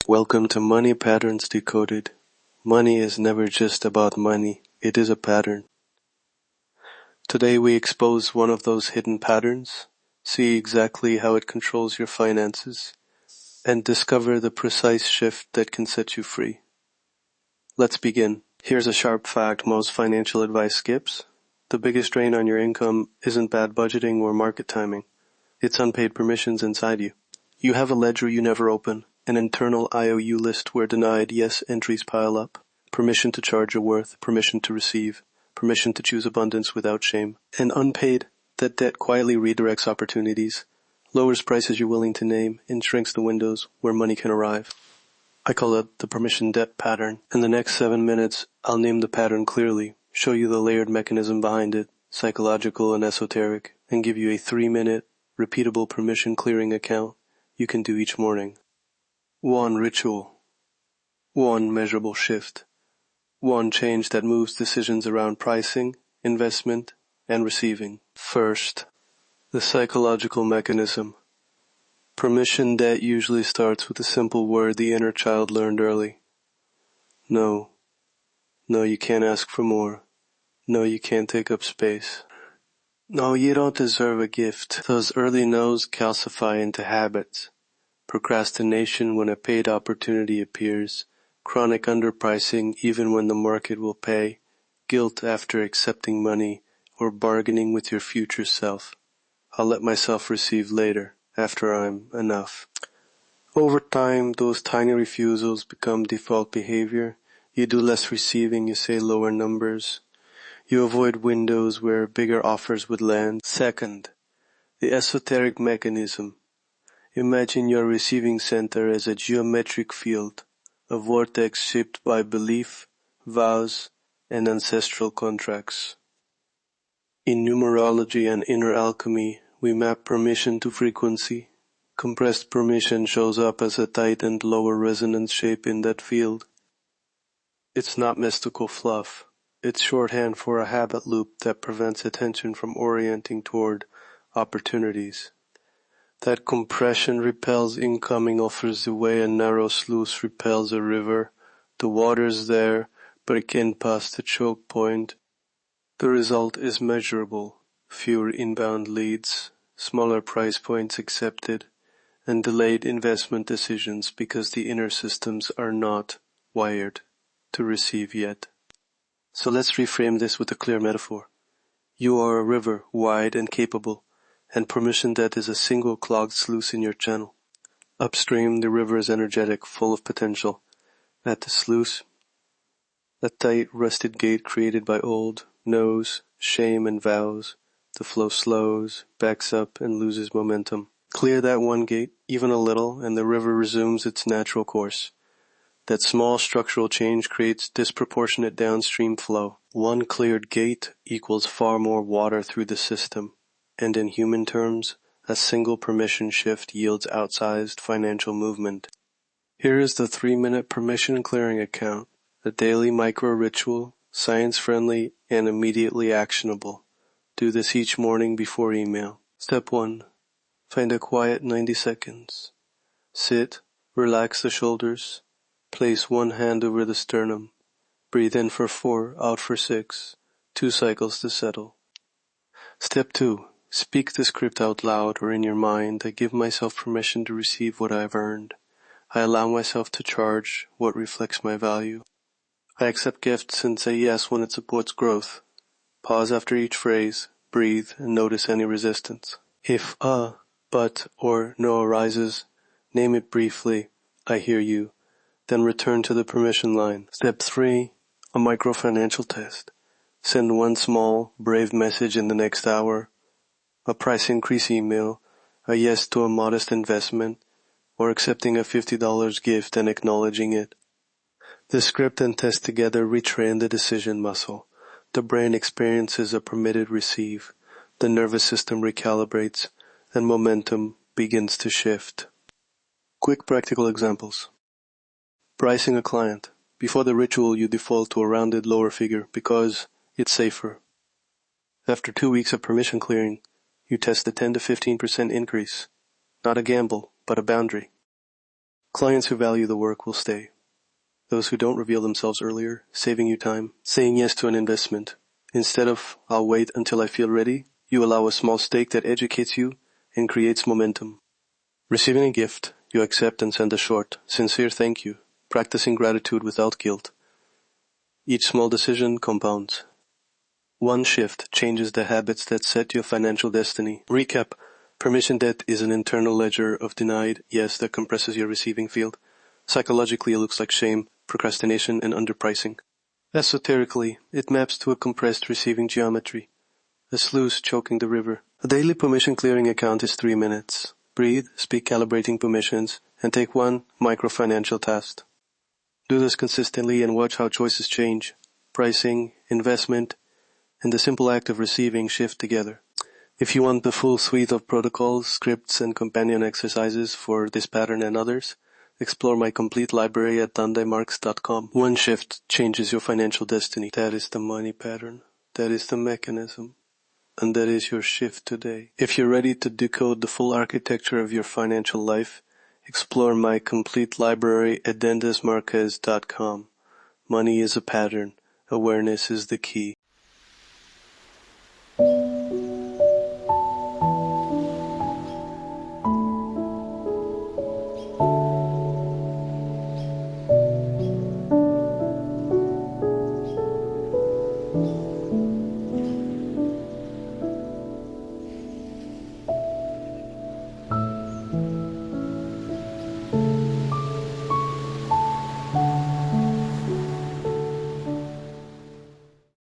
Welcome to Money Patterns Decoded. Money is never just about money, it is a pattern. Today we expose one of those hidden patterns, see exactly how it controls your finances, and discover the precise shift that can set you free. Let's begin. Here's a sharp fact most financial advice skips. The biggest drain on your income isn't bad budgeting or market timing. It's unpaid permissions inside you. You have a ledger you never open. An internal IOU list where denied yes entries pile up, permission to charge your worth, permission to receive, permission to choose abundance without shame, and unpaid, that debt quietly redirects opportunities, lowers prices you're willing to name, and shrinks the windows where money can arrive. I call it the permission debt pattern. In the next 7 minutes, I'll name the pattern clearly, show you the layered mechanism behind it, psychological and esoteric, and give you a 3-minute, repeatable permission clearing account you can do each morning. 1 ritual. 1 measurable shift. 1 change that moves decisions around pricing, investment, and receiving. First, the psychological mechanism. Permission debt usually starts with a simple word the inner child learned early. No. No, you can't ask for more. No, you can't take up space. No, you don't deserve a gift. Those early no's calcify into habits. Procrastination when a paid opportunity appears, chronic underpricing even when the market will pay, guilt after accepting money, or bargaining with your future self. I'll let myself receive later, after I'm enough. Over time, those tiny refusals become default behavior. You do less receiving, you say lower numbers. You avoid windows where bigger offers would land. Second, the esoteric mechanism. Imagine your receiving center as a geometric field, a vortex shaped by belief, vows, and ancestral contracts. In numerology and inner alchemy, we map permission to frequency. Compressed permission shows up as a tightened lower resonance shape in that field. It's not mystical fluff. It's shorthand for a habit loop that prevents attention from orienting toward opportunities. That compression repels incoming offers the way a narrow sluice repels a river. The water's there, but it can't pass the choke point. The result is measurable. Fewer inbound leads, smaller price points accepted, and delayed investment decisions because the inner systems are not wired to receive yet. So let's reframe this with a clear metaphor. You are a river, wide and capable, and permission debt is a single clogged sluice in your channel. Upstream, the river is energetic, full of potential. At the sluice, a tight, rusted gate created by old no's, shame, and vows. The flow slows, backs up, and loses momentum. Clear that one gate, even a little, and the river resumes its natural course. That small structural change creates disproportionate downstream flow. One cleared gate equals far more water through the system. And in human terms, a single permission shift yields outsized financial movement. Here is the 3-minute permission clearing account, a daily micro-ritual, science-friendly, and immediately actionable. Do this each morning before email. Step 1. Find a quiet 90 seconds. Sit, relax the shoulders, place one hand over the sternum. Breathe in for 4, out for 6, 2 cycles to settle. Step 2. Speak the script out loud or in your mind. I give myself permission to receive what I've earned. I allow myself to charge what reflects my value. I accept gifts and say yes when it supports growth. Pause after each phrase, breathe, and notice any resistance. If a, but, or no arises, name it briefly, I hear you. Then return to the permission line. Step 3, a micro-financial test. Send one small, brave message in the next hour. A price increase email, a yes to a modest investment, or accepting a $50 gift and acknowledging it. The script and test together retrain the decision muscle. The brain experiences a permitted receive. The nervous system recalibrates, and momentum begins to shift. Quick practical examples. Pricing a client. Before the ritual, you default to a rounded lower figure because it's safer. After 2 weeks of permission clearing, you test a 10 to 15% increase. Not a gamble, but a boundary. Clients who value the work will stay. Those who don't reveal themselves earlier, saving you time, saying yes to an investment. Instead of, I'll wait until I feel ready, you allow a small stake that educates you and creates momentum. Receiving a gift, you accept and send a short, sincere thank you, practicing gratitude without guilt. Each small decision compounds. One shift changes the habits that set your financial destiny. Recap. Permission debt is an internal ledger of denied yes that compresses your receiving field. Psychologically, it looks like shame, procrastination, and underpricing. Esoterically, it maps to a compressed receiving geometry, a sluice choking the river. A daily permission clearing account is 3 minutes. Breathe, speak calibrating permissions, and take one micro-financial task. Do this consistently and watch how choices change. Pricing, investment, and the simple act of receiving shift together. If you want the full suite of protocols, scripts, and companion exercises for this pattern and others, explore my complete library at Desmarques.com. One shift changes your financial destiny. That is the money pattern. That is the mechanism. And that is your shift today. If you're ready to decode the full architecture of your financial life, explore my complete library at Desmarques.com. Money is a pattern. Awareness is the key.